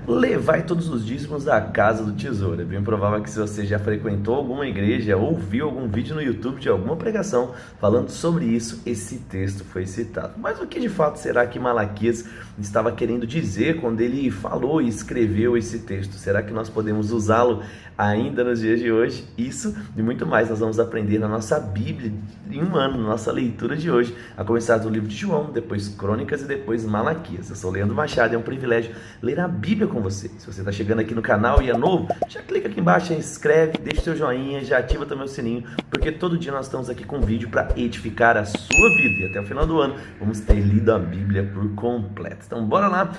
Levai todos os dízimos da casa do tesouro. É bem provável que se você já frequentou alguma igreja ou viu algum vídeo no YouTube de alguma pregação falando sobre isso, esse texto foi citado. Mas o que de fato será que Malaquias estava querendo dizer quando ele falou e escreveu esse texto? Será que nós podemos usá-lo ainda nos dias de hoje? Isso e muito mais nós vamos aprender na nossa Bíblia em um ano, na nossa leitura de hoje, a começar do livro de João, depois Crônicas e depois Malaquias. Eu sou Leandro Machado e é um privilégio ler a Bíblia com você. Se você está chegando aqui no canal e é novo, já clica aqui embaixo, se inscreve, deixa o seu joinha, já ativa também o sininho, porque todo dia nós estamos aqui com vídeo para edificar a sua vida. E até o final do ano vamos ter lido a Bíblia por completo. Então bora lá!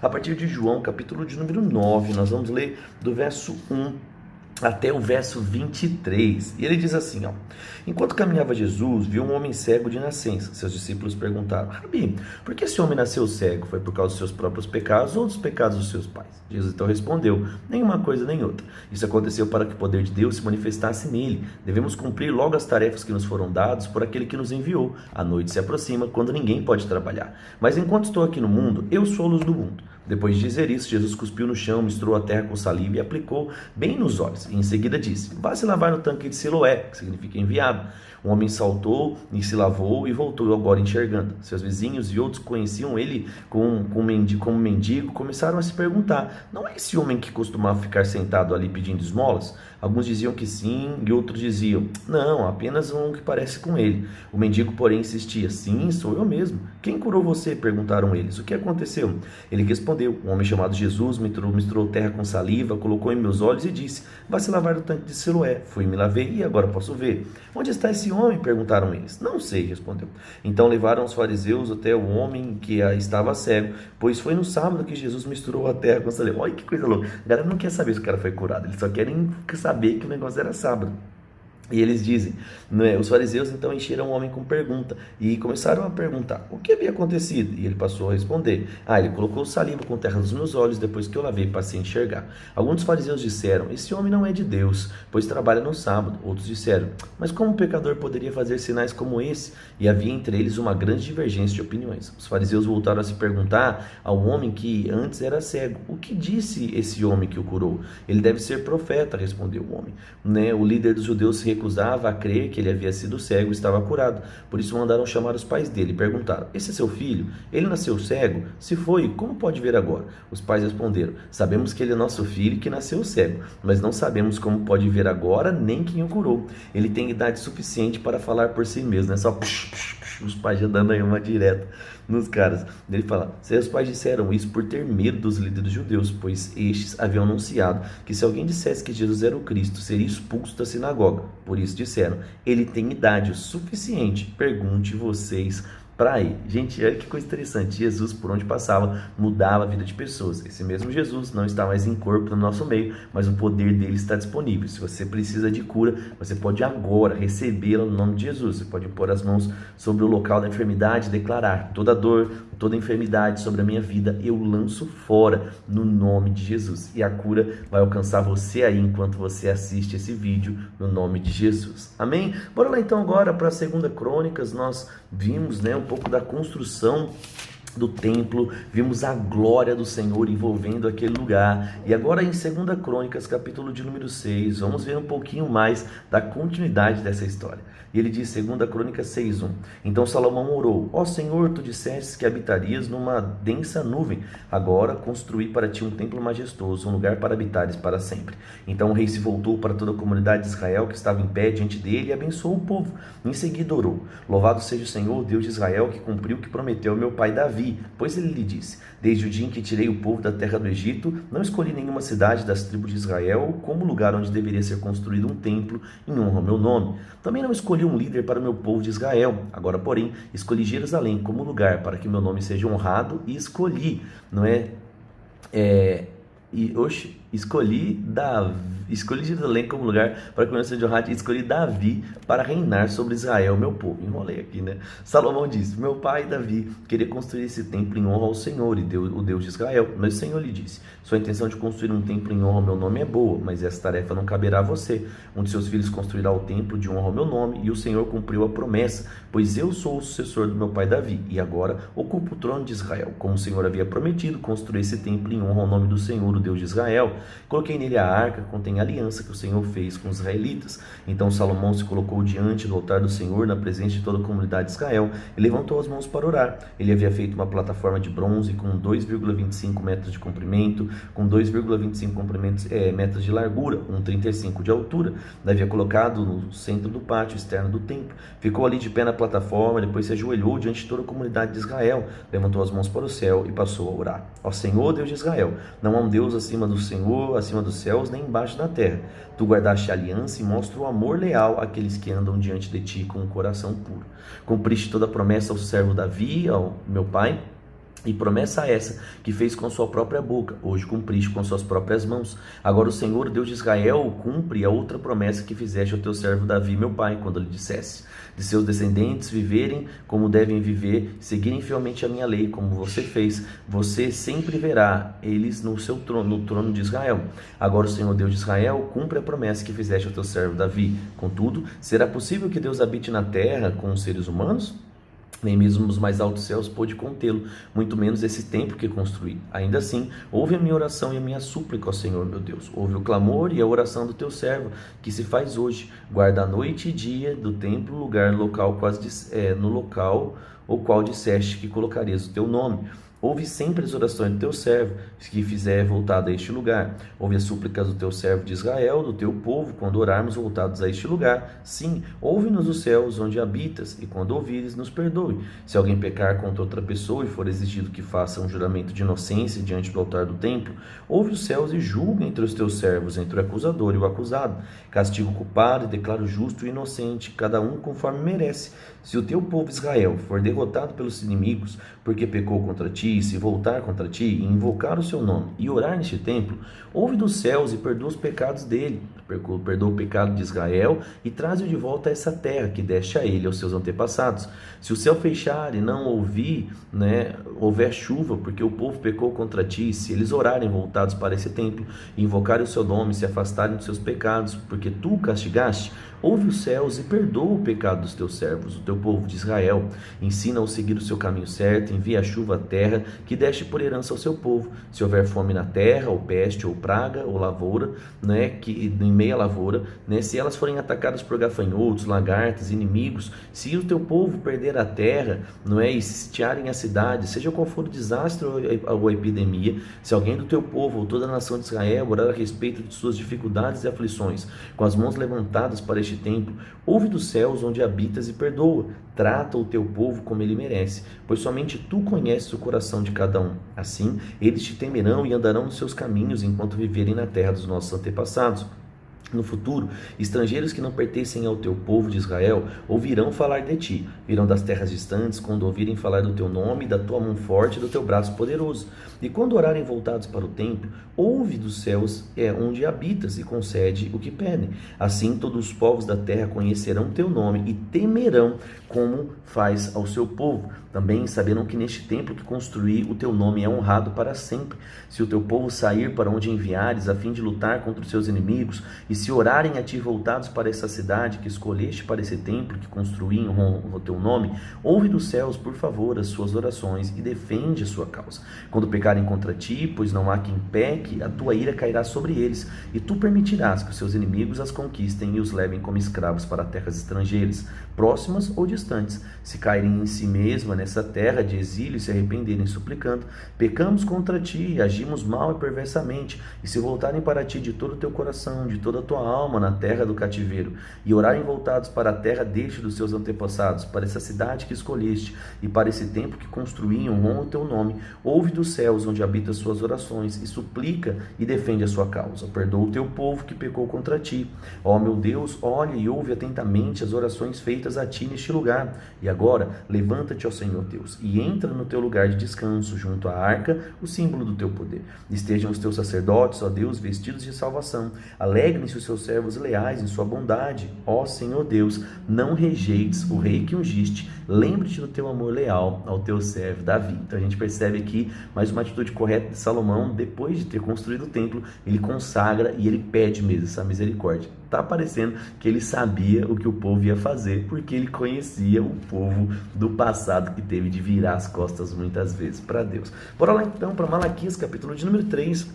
A partir de João, capítulo de número 9, nós vamos ler do verso 1 até o verso 23, e ele diz assim, enquanto caminhava Jesus, viu um homem cego de nascença. Seus discípulos perguntaram, Rabi, por que esse homem nasceu cego? Foi por causa dos seus próprios pecados ou dos pecados dos seus pais? Jesus então respondeu, nenhuma coisa nem outra. Isso aconteceu para que o poder de Deus se manifestasse nele. Devemos cumprir logo as tarefas que nos foram dadas por aquele que nos enviou. A noite se aproxima, quando ninguém pode trabalhar. Mas enquanto estou aqui no mundo, eu sou a luz do mundo. Depois de dizer isso, Jesus cuspiu no chão, misturou a terra com saliva e aplicou bem nos olhos. E em seguida disse, vá se lavar no tanque de Siloé, que significa enviado. O homem saltou e se lavou e voltou agora enxergando. Seus vizinhos e outros conheciam ele como mendigo, começaram a se perguntar, não é esse homem que costumava ficar sentado ali pedindo esmolas? Alguns diziam que sim e outros diziam, não, apenas um que parece com ele. O mendigo, porém, insistia, sim, sou eu mesmo. Quem curou você? Perguntaram eles. O que aconteceu? Ele respondeu, um homem chamado Jesus misturou terra com saliva, colocou em meus olhos e disse, vá se lavar no tanque de Siloé. Fui me lavei e agora posso ver. Onde está esse homem? Perguntaram eles. Não sei, respondeu. Então levaram os fariseus até o homem que estava cego, pois foi no sábado que Jesus misturou a terra com saliva. Olha que coisa louca. A galera não quer saber se o cara foi curado, eles só querem saber que o negócio era sábado. E eles dizem, os fariseus então encheram o homem com pergunta e começaram a perguntar, o que havia acontecido? E ele passou a responder, ele colocou saliva com terra nos meus olhos depois que eu lavei e passei a enxergar. Alguns dos fariseus disseram, esse homem não é de Deus, pois trabalha no sábado. Outros disseram, mas como um pecador poderia fazer sinais como esse? E havia entre eles uma grande divergência de opiniões. Os fariseus voltaram a se perguntar ao homem que antes era cego, o que disse esse homem que o curou? Ele deve ser profeta, respondeu o homem. O líder dos judeus se recusava a crer que ele havia sido cego e estava curado. Por isso mandaram chamar os pais dele e perguntaram, esse é seu filho? Ele nasceu cego? Se foi, como pode ver agora? Os pais responderam, sabemos que ele é nosso filho que nasceu cego, mas não sabemos como pode ver agora nem quem o curou. Ele tem idade suficiente para falar por si mesmo, só os pais já dando aí uma direta nos caras. Ele fala, seus pais disseram isso por ter medo dos líderes judeus, pois estes haviam anunciado que se alguém dissesse que Jesus era o Cristo, seria expulso da sinagoga. Por isso disseram, ele tem idade o suficiente, pergunte vocês para ele. Gente, olha que coisa interessante, Jesus por onde passava mudava a vida de pessoas. Esse mesmo Jesus não está mais em corpo no nosso meio, mas o poder dele está disponível. Se você precisa de cura, você pode agora recebê-la no nome de Jesus. Você pode pôr as mãos sobre o local da enfermidade e declarar, toda dor, toda enfermidade sobre a minha vida, eu lanço fora no nome de Jesus. E a cura vai alcançar você aí enquanto você assiste esse vídeo no nome de Jesus. Amém? Bora lá então agora para a 2 Crônicas. Nós vimos um pouco da construção do templo, vimos a glória do Senhor envolvendo aquele lugar, e agora em 2 Crônicas, capítulo de número 6, vamos ver um pouquinho mais da continuidade dessa história. E ele diz, 2 Crônicas 6:1, então Salomão orou, ó Senhor, tu dissestes que habitarias numa densa nuvem, agora construí para ti um templo majestoso, um lugar para habitares para sempre. Então o rei se voltou para toda a comunidade de Israel que estava em pé diante dele e abençoou o povo. Em seguida orou, louvado seja o Senhor, Deus de Israel, que cumpriu o que prometeu ao meu pai Davi, pois ele lhe disse, desde o dia em que tirei o povo da terra do Egito, não escolhi nenhuma cidade das tribos de Israel como lugar onde deveria ser construído um templo em honra ao meu nome. Também não escolhi um líder para o meu povo de Israel. Agora, porém, escolhi Jerusalém como lugar para que meu nome seja honrado e escolhi, escolhi Jerusalém como lugar para começar de honrar, e escolhi Davi para reinar sobre Israel, meu povo. Enrolei aqui, né? Salomão disse: meu pai Davi queria construir esse templo em honra ao Senhor, e o Deus de Israel. Mas o Senhor lhe disse: sua intenção de construir um templo em honra ao meu nome é boa, mas essa tarefa não caberá a você. Um de seus filhos construirá o templo de honra ao meu nome, e o Senhor cumpriu a promessa, pois eu sou o sucessor do meu pai Davi, e agora ocupo o trono de Israel. Como o Senhor havia prometido, construir esse templo em honra ao nome do Senhor, o Deus de Israel. Coloquei nele a arca, contém a aliança que o Senhor fez com os israelitas. Então Salomão se colocou diante do altar do Senhor, na presença de toda a comunidade de Israel, e levantou as mãos para orar. Ele havia feito uma plataforma de bronze com 2,25 metros de comprimento, com 2,25 metros de largura, 1,35 de altura. Havia colocado no centro do pátio externo do templo. Ficou ali de pé na plataforma, depois se ajoelhou diante de toda a comunidade de Israel, levantou as mãos para o céu e passou a orar. Ó Senhor, Deus de Israel, não há um Deus acima do Senhor, acima dos céus, nem embaixo da terra. Tu guardaste a aliança e mostra o amor leal àqueles que andam diante de ti com o coração puro. Cumpriste toda a promessa ao servo Davi, ao meu pai, e promessa essa que fez com sua própria boca, hoje cumpriste com suas próprias mãos. Agora o Senhor, Deus de Israel, cumpre a outra promessa que fizeste ao teu servo Davi, meu pai, quando lhe dissesse: de seus descendentes viverem como devem viver, seguirem fielmente a minha lei, como você fez, você sempre verá eles no seu trono, no trono de Israel. Agora o Senhor, Deus de Israel, cumpre a promessa que fizeste ao teu servo Davi. Contudo, será possível que Deus habite na terra com os seres humanos? Nem mesmo os mais altos céus pôde contê-lo, muito menos esse templo que construí. Ainda assim, ouve a minha oração e a minha súplica, ó Senhor, meu Deus. Ouve o clamor e a oração do teu servo, que se faz hoje. Guarda a noite e dia do templo, local no local o qual disseste que colocarias o teu nome. Ouve sempre as orações do teu servo, que fizer voltado a este lugar. Ouve as súplicas do teu servo de Israel, do teu povo, quando orarmos voltados a este lugar. Sim, ouve-nos os céus onde habitas, e quando ouvires, nos perdoe. Se alguém pecar contra outra pessoa e for exigido que faça um juramento de inocência diante do altar do templo, ouve os céus e julga entre os teus servos, entre o acusador e o acusado. Castiga o culpado e declara o justo e inocente, cada um conforme merece. Se o teu povo Israel for derrotado pelos inimigos, porque pecou contra ti, e se voltar contra ti, e invocar o seu nome, e orar neste templo, ouve dos céus e perdoa os pecados dele, perdoa o pecado de Israel, e traze-o de volta a essa terra que deste a ele, aos seus antepassados. Se o céu fechar e não houver chuva, porque o povo pecou contra ti, se eles orarem voltados para esse templo, e invocarem o seu nome, e se afastarem dos seus pecados, porque tu o castigaste, ouve os céus e perdoa o pecado dos teus servos, o teu povo de Israel. Ensina-o a seguir o seu caminho certo, envia a chuva à terra, que deste por herança ao seu povo. Se houver fome na terra, ou peste, ou praga, ou lavoura, em meia lavoura, se elas forem atacadas por gafanhotos, lagartas, inimigos, se o teu povo perder a terra, e sitiarem a cidade, seja qual for o desastre ou a epidemia, se alguém do teu povo ou toda a nação de Israel orar a respeito de suas dificuldades e aflições, com as mãos levantadas para este templo, ouve dos céus onde habitas e perdoa. Trata o teu povo como ele merece, pois somente tu conheces o coração de cada um. Assim, eles te temerão e andarão nos seus caminhos enquanto viverem na terra dos nossos antepassados. No futuro, estrangeiros que não pertencem ao teu povo de Israel ouvirão falar de ti, virão das terras distantes quando ouvirem falar do teu nome, da tua mão forte e do teu braço poderoso. E quando orarem voltados para o templo, ouve dos céus onde habitas e concede o que pedem. Assim todos os povos da terra conhecerão teu nome e temerão como faz ao seu povo. Também saberão que neste templo que construí o teu nome é honrado para sempre. Se o teu povo sair para onde enviares a fim de lutar contra os seus inimigos, e se orarem a ti voltados para essa cidade que escolheste para esse templo que construí em o teu nome, ouve dos céus, por favor, as suas orações e defende a sua causa. Quando pecarem contra ti, pois não há quem peque, a tua ira cairá sobre eles, e tu permitirás que os seus inimigos as conquistem e os levem como escravos para terras estrangeiras, próximas ou distantes. Se caírem em si mesma nessa terra de exílio e se arrependerem suplicando: pecamos contra ti, agimos mal e perversamente, e se voltarem para ti de todo o teu coração, de toda da tua alma na terra do cativeiro, e orarem voltados para a terra deste dos seus antepassados, para essa cidade que escolheste, e para esse templo que construíam, honra o teu nome, ouve dos céus onde habita as suas orações, e suplica e defende a sua causa. Perdoa o teu povo que pecou contra ti. Ó meu Deus, olha e ouve atentamente as orações feitas a ti neste lugar. E agora, levanta-te, ó Senhor Deus, e entra no teu lugar de descanso, junto à arca, o símbolo do teu poder. Estejam os teus sacerdotes, ó Deus, vestidos de salvação. Alegrem-se os seus servos leais em sua bondade. Ó Senhor Deus, não rejeites o rei que ungiste. Lembre-te do teu amor leal ao teu servo Davi. Então a gente percebe aqui mais uma atitude correta de Salomão. Depois de ter construído o templo, ele consagra e ele pede mesmo essa misericórdia. Está parecendo que ele sabia o que o povo ia fazer, porque ele conhecia o povo do passado que teve de virar as costas muitas vezes para Deus. Bora lá então para Malaquias, capítulo de número 3,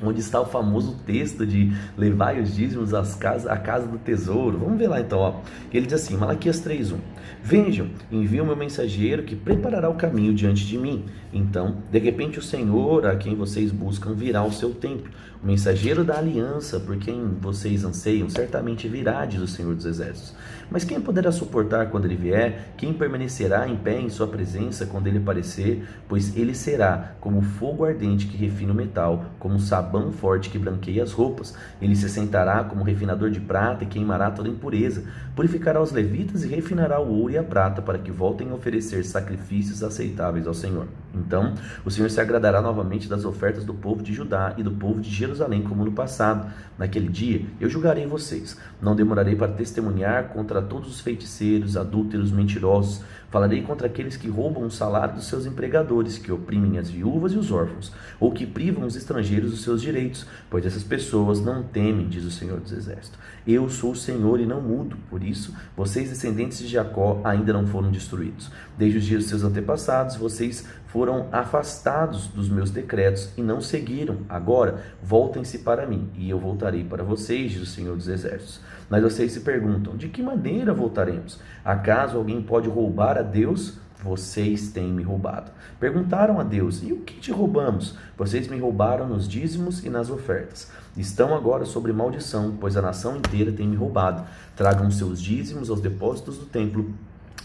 onde está o famoso texto de levai os dízimos à casa do tesouro. Vamos ver lá então, ó. Ele diz assim, Malaquias 3:1: Vejam, envio o meu mensageiro que preparará o caminho diante de mim. Então, de repente o Senhor, a quem vocês buscam, virá ao seu templo. O mensageiro da aliança, por quem vocês anseiam, certamente virá, diz o Senhor dos Exércitos. Mas quem poderá suportar quando ele vier? Quem permanecerá em pé em sua presença quando ele aparecer? Pois ele será como fogo ardente que refina o metal, como sabão forte que branqueia as roupas. Ele se sentará como refinador de prata e queimará toda impureza. Purificará os levitas e refinará o ouro e a prata, para que voltem a oferecer sacrifícios aceitáveis ao Senhor. Então, o Senhor se agradará novamente das ofertas do povo de Judá e do povo de Jerusalém, como no passado. Naquele dia, eu julgarei vocês. Não demorarei para testemunhar contra todos os feiticeiros, adúlteros, mentirosos. Falarei contra aqueles que roubam o salário dos seus empregadores, que oprimem as viúvas e os órfãos, ou que privam os estrangeiros dos seus direitos, pois essas pessoas não temem, diz o Senhor dos Exércitos. Eu sou o Senhor e não mudo, por isso, vocês, descendentes de Jacó, ainda não foram destruídos. Desde os dias dos seus antepassados, vocês foram afastados dos meus decretos e não seguiram. Agora, voltem-se para mim, e eu voltarei para vocês, diz o Senhor dos Exércitos. Mas vocês se perguntam, de que maneira voltaremos? Acaso alguém pode roubar a Deus? Vocês têm me roubado. Perguntaram a Deus, e o que te roubamos? Vocês me roubaram nos dízimos e nas ofertas. Estão agora sobre maldição, pois a nação inteira tem me roubado. Tragam seus dízimos aos depósitos do templo,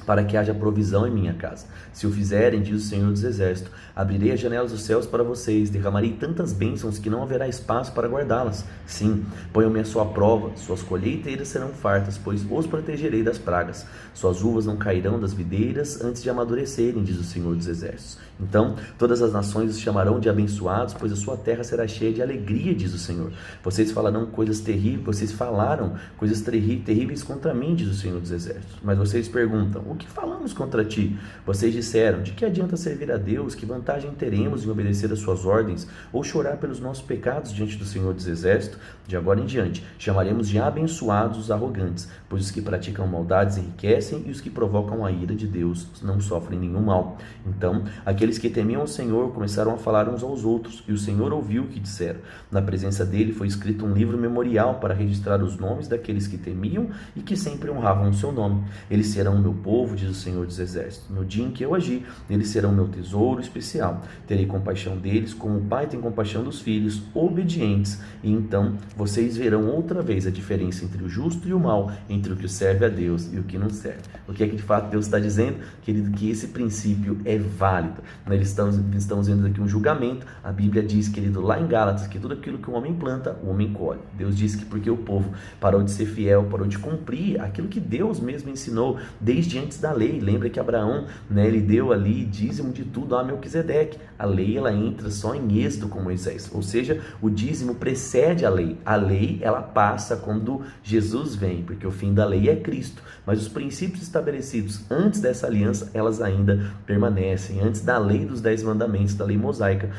para que haja provisão em minha casa. Se o fizerem, diz o Senhor dos Exércitos, abrirei as janelas dos céus para vocês, derramarei tantas bênçãos que não haverá espaço para guardá-las. Sim, ponham-me a sua prova, suas colheiteiras serão fartas, pois os protegerei das pragas. Suas uvas não cairão das videiras antes de amadurecerem, diz o Senhor dos Exércitos. Então, todas as nações os chamarão de abençoados, pois a sua terra será cheia de alegria, diz o Senhor. Vocês falaram coisas terríveis, vocês falaram coisas terríveis contra mim, diz o Senhor dos Exércitos. Mas vocês perguntam, o que falamos contra ti? Vocês disseram, de que adianta servir a Deus? Que vantagem teremos em obedecer às suas ordens? Ou chorar pelos nossos pecados diante do Senhor dos Exércitos? De agora em diante, chamaremos de abençoados os arrogantes, pois os que praticam maldades enriquecem e os que provocam a ira de Deus não sofrem nenhum mal. Então, aqueles que temiam o Senhor começaram a falar uns aos outros, e o Senhor ouviu o que disseram. Na presença dele foi escrito um livro memorial para registrar os nomes daqueles que temiam e que sempre honravam o seu nome. Eles serão o meu povo, diz o Senhor dos Exércitos. No dia em que eu agi, eles serão meu tesouro especial. Terei compaixão deles, como o pai tem compaixão dos filhos obedientes. E então vocês verão outra vez a diferença entre o justo e o mal, entre o que serve a Deus e o que não serve. O que é que de fato Deus está dizendo? Querido, que esse princípio é válido. Nós estamos vendo aqui um julgamento. A Bíblia diz, querido, lá em Gálatas, que tudo aquilo que o homem planta, o homem colhe. Deus diz que porque o povo parou de ser fiel, parou de cumprir aquilo que Deus mesmo ensinou desde antes da lei. Lembra que Abraão, ele deu ali dízimo de tudo a Melquisedeque. A lei, ela entra só em êxito com Moisés, ou seja, o dízimo precede a lei. A lei, ela passa quando Jesus vem, porque o fim da lei é Cristo, mas os princípios estabelecidos antes dessa aliança, elas ainda permanecem. Antes da lei dos 10 mandamentos, da lei mosaica,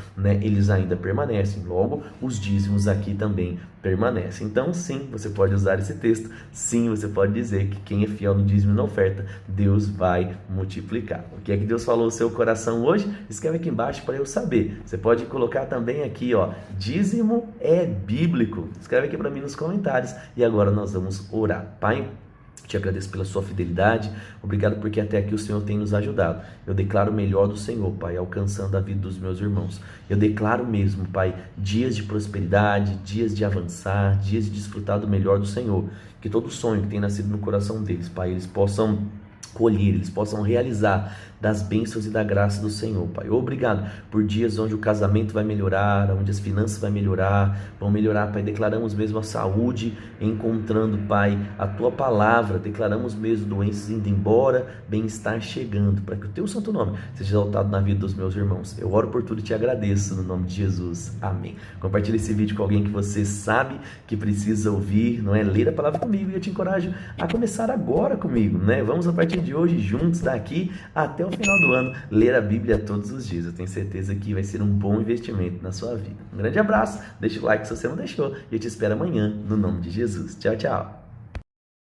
eles ainda permanecem. Logo, os dízimos aqui também permanecem. Então, sim, você pode usar esse texto. Sim, você pode dizer que quem é fiel no dízimo e na oferta, Deus vai multiplicar. O que é que Deus falou no seu coração hoje? Escreve aqui embaixo para eu saber. Você pode colocar também aqui, dízimo é bíblico. Escreve aqui para mim nos comentários. E agora nós vamos orar. Pai, Te agradeço pela sua fidelidade, obrigado porque até aqui o Senhor tem nos ajudado. Eu declaro o melhor do Senhor, Pai, alcançando a vida dos meus irmãos. Eu declaro mesmo, Pai, dias de prosperidade, dias de avançar, dias de desfrutar do melhor do Senhor. Que todo sonho que tem nascido no coração deles, Pai, eles possam colher, eles possam realizar das bênçãos e da graça do Senhor, Pai. Obrigado por dias onde o casamento vai melhorar, onde as finanças vão melhorar, Pai. Declaramos mesmo a saúde encontrando, Pai, a Tua palavra. Declaramos mesmo doenças indo embora, bem-estar chegando, para que o Teu santo nome seja exaltado na vida dos meus irmãos. Eu oro por tudo e te agradeço no nome de Jesus. Amém. Compartilhe esse vídeo com alguém que você sabe que precisa ouvir, não é? Ler a palavra comigo, e eu te encorajo a começar agora comigo, né? Vamos a partir de hoje juntos daqui até o final do ano, ler a Bíblia todos os dias. Eu tenho certeza que vai ser um bom investimento na sua vida. Um grande abraço, deixa o like se você não deixou e eu te espero amanhã, no nome de Jesus. Tchau, tchau.